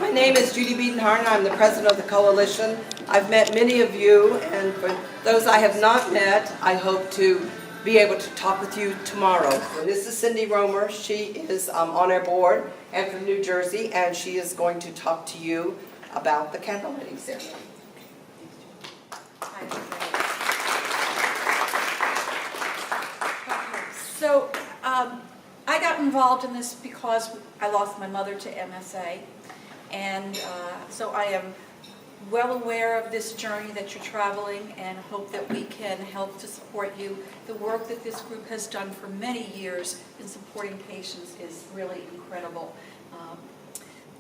My name is Judy Biedenhardt. I'm the president of the coalition. I've met many of you, and for those I have not met, I hope to be able to talk with you tomorrow. This is Cindy Romer. She is on our board and from New Jersey, and she is going to talk to you about the candle lighting ceremony. So I got involved in this because I lost my mother to MSA, and so I am well aware of this journey that you're traveling and hope that we can help to support you. The work that this group has done for many years in supporting patients is really incredible.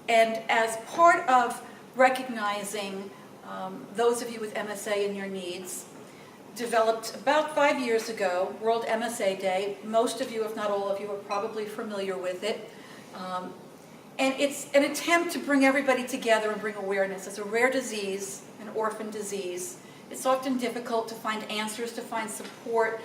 And as part of recognizing those of you with MSA and your needs, developed about 5 years ago, World MSA Day. Most of you, if not all of you, are probably familiar with it. And it's an attempt to bring everybody together and bring awareness. It's a rare disease, an orphan disease. It's often difficult to find answers, to find support,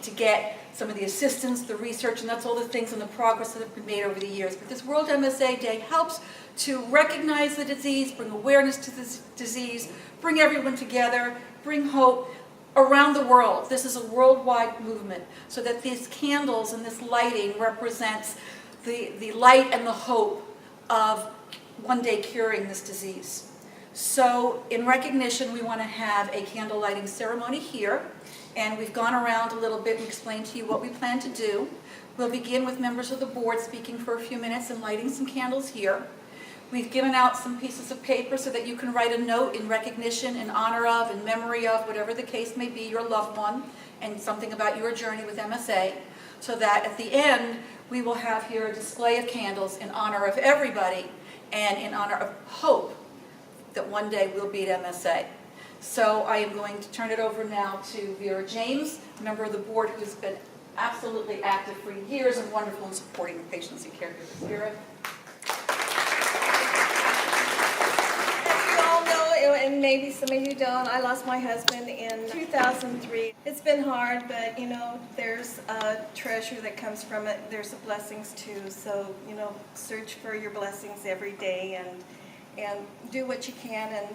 to get some of the assistance, the research, and that's all the things and the progress that have been made over the years. But this World MSA Day helps to recognize the disease, bring awareness to this disease, bring everyone together, bring hope around the world. This is a worldwide movement, so that these candles and this lighting represents the light and the hope of one day curing this disease. So in recognition, we want to have a candle lighting ceremony here, and we've gone around a little bit and explained to you what we plan to do. We'll begin with members of the board speaking for a few minutes and lighting some candles here. We've given out some pieces of paper so that you can write a note in recognition, in honor of, in memory of, whatever the case may be, your loved one, and something about your journey with MSA, so that at the end, we will have here a display of candles in honor of everybody and in honor of hope that one day we'll beat MSA. So I am going to turn it over now to Vera James, a member of the board who's been absolutely active for years and wonderful in supporting the patients and caregivers. Vera? And maybe some of you don't. I lost my husband in 2003. It's been hard, but you know, there's a treasure that comes from it. There's blessings too. So, you know, search for your blessings every day and do what you can and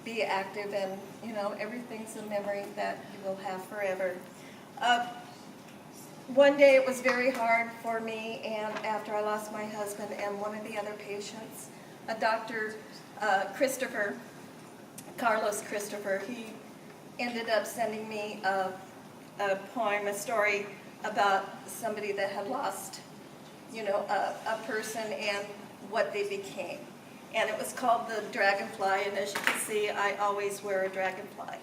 be active, and you know, everything's a memory that you will have forever. One day it was very hard for me, and after I lost my husband and one of the other patients, a Dr. Carlos Christopher, he ended up sending me a poem, a story about somebody that had lost, you know, a person and what they became. And it was called The Dragonfly, and as you can see, I always wear a dragonfly.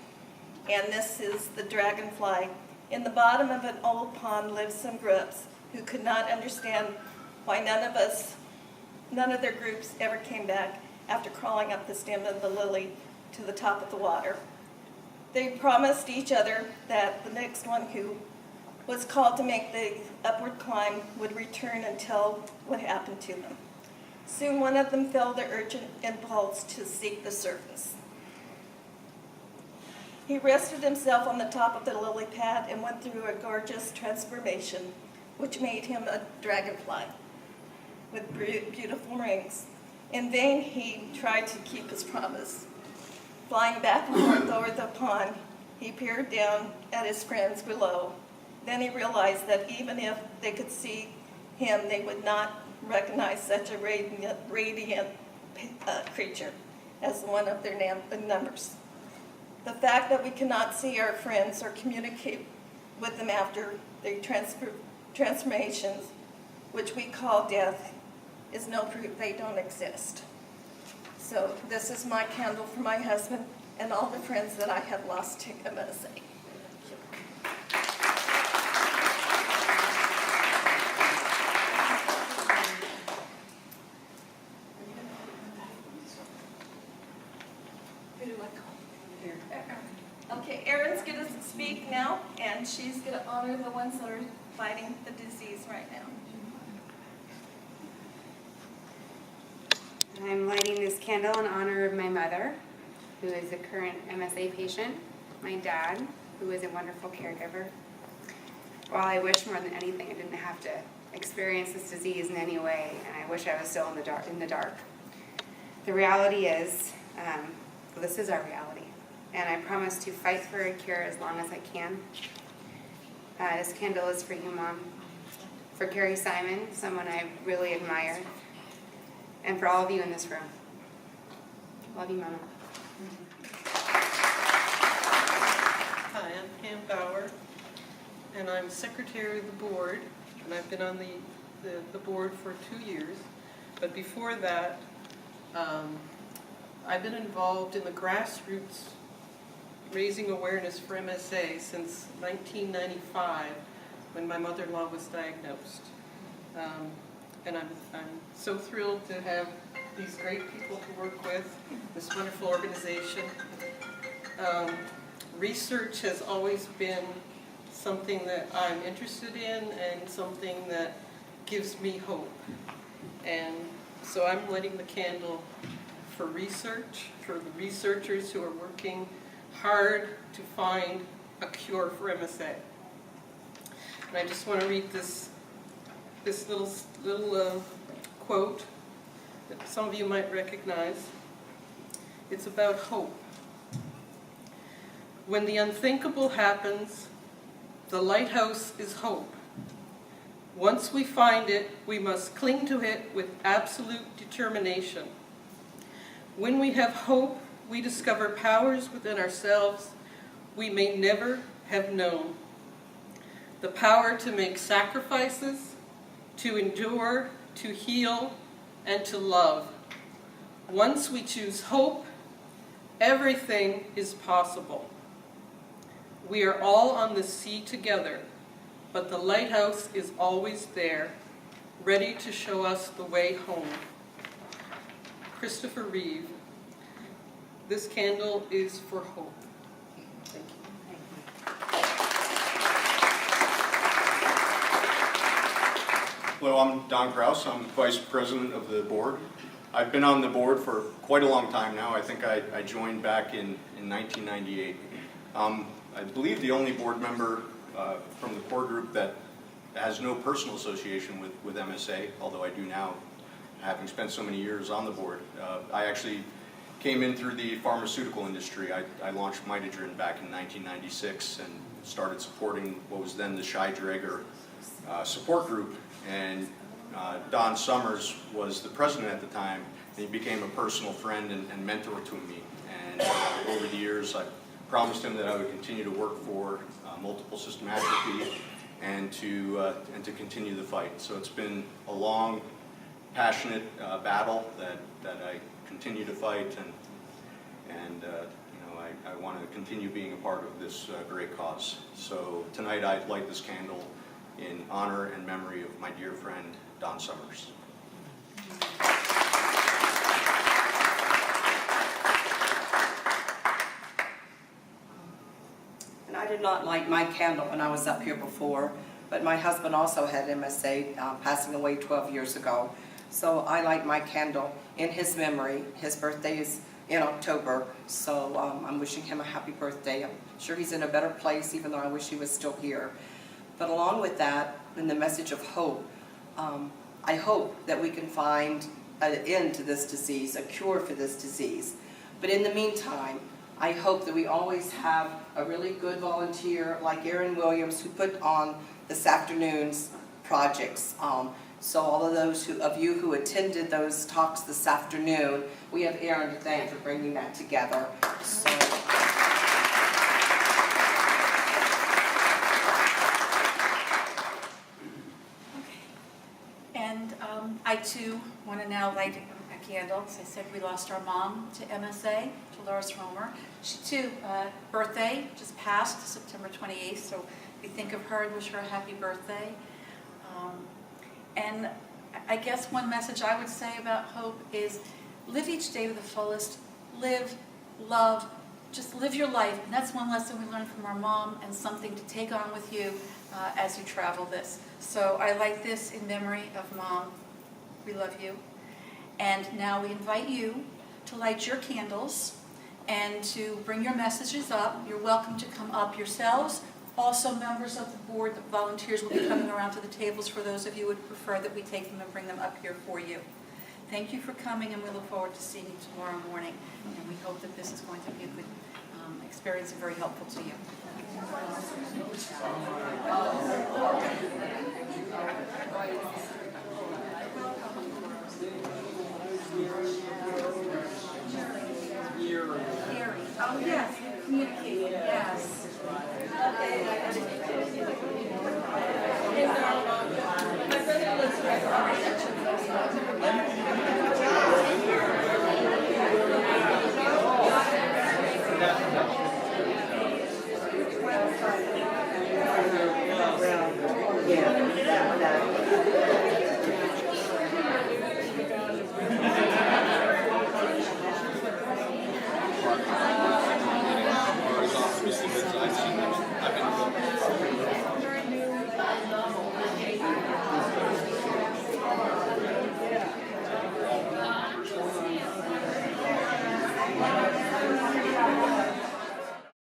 And this is the dragonfly. In the bottom of an old pond lived some groups who could not understand why none of their groups ever came back after crawling up the stem of the lily to the top of the water. They promised each other that the next one who was called to make the upward climb would return and tell what happened to them. Soon one of them felt the urgent impulse to seek the surface. He rested himself on the top of the lily pad and went through a gorgeous transformation, which made him a dragonfly with beautiful wings. In vain he tried to keep his promise. Flying back and forth over the pond, he peered down at his friends below. Then he realized that even if they could see him, they would not recognize such a radiant creature as one of their numbers. The fact that we cannot see our friends or communicate with them after their transformations, which we call death, is no proof they don't exist. So this is my candle for my husband and all the friends that I have lost to MSA. Okay, Erin's going to speak now, and she's going to honor the ones that are fighting the disease right now. I'm lighting this candle in honor of my mother, who is a current MSA patient, my dad, who is a wonderful caregiver. While I wish more than anything I didn't have to experience this disease in any way, and I wish I was still in the dark. The reality is, this is our reality, and I promise to fight for a cure as long as I can. This candle is for you, Mom, for Carrie Simon, someone I really admire, and for all of you in this room. Love you, Mama. Hi, I'm Pam Bauer, and I'm secretary of the board, and I've been on the board for 2 years. But before that, I've been involved in the grassroots raising awareness for MSA since 1995, when my mother-in-law was diagnosed. And I'm so thrilled to have these great people to work with, this wonderful organization. Research has always been something that I'm interested in and something that gives me hope. And so I'm lighting the candle for research, for the researchers who are working hard to find a cure for MSA. And I just want to read this little quote that some of you might recognize. It's about hope. When the unthinkable happens, the lighthouse is hope. Once we find it, we must cling to it with absolute determination. When we have hope, we discover powers within ourselves we may never have known. The power to make sacrifices, to endure, to heal, and to love. Once we choose hope, everything is possible. We are all on the sea together, but the lighthouse is always there, ready to show us the way home. Christopher Reeve. This candle is for hope. Thank you. Hello, I'm Don Kraus. I'm Vice President of the board. I've been on the board for quite a long time now. I think I joined back in 1998. I believe the only board member from the core group that has no personal association with MSA, although I do now, having spent so many years on the board. I actually came in through the pharmaceutical industry. I launched Mitogen back in 1996 and started supporting what was then the Shy Drager support group. And Don Summers was the president at the time, and he became a personal friend and mentor to me. And over the years, I promised him that I would continue to work for multiple system atrophy and to continue the fight. So it's been a long, passionate battle that I continue to fight, and I want to continue being a part of this great cause. So tonight I'd light this candle in honor and memory of my dear friend Don Summers. And I did not light my candle when I was up here before, but my husband also had MSA, passing away 12 years ago. So I light my candle in his memory. His birthday is in October, so I'm wishing him a happy birthday. I'm sure he's in a better place, even though I wish he was still here. But along with that, in the message of hope, I hope that we can find an end to this disease, a cure for this disease. But in the meantime, I hope that we always have a really good volunteer like Erin Williams, who put on this afternoon's projects. So all of those of you who attended those talks this afternoon, we have Erin to thank for bringing that together. So, And I too want to now light a candle. As I said, we lost our mom to MSA, Dolores Romer. She too, birthday just passed, September 28th, so we think of her and wish her a happy birthday. And I guess one message I would say about hope is live each day to the fullest, live, love, just live your life. And that's one lesson we learned from our mom and something to take on with you as you travel this. So I light this in memory of Mom. We love you. And now we invite you to light your candles and to bring your messages up. You're welcome to come up yourselves. Also, members of the board, the volunteers will be coming around to the tables for those of you who would prefer that we take them and bring them up here for you. Thank you for coming, and we look forward to seeing you tomorrow morning. And we hope that this is going to be a good experience and very helpful to you. Oh, yes, communication.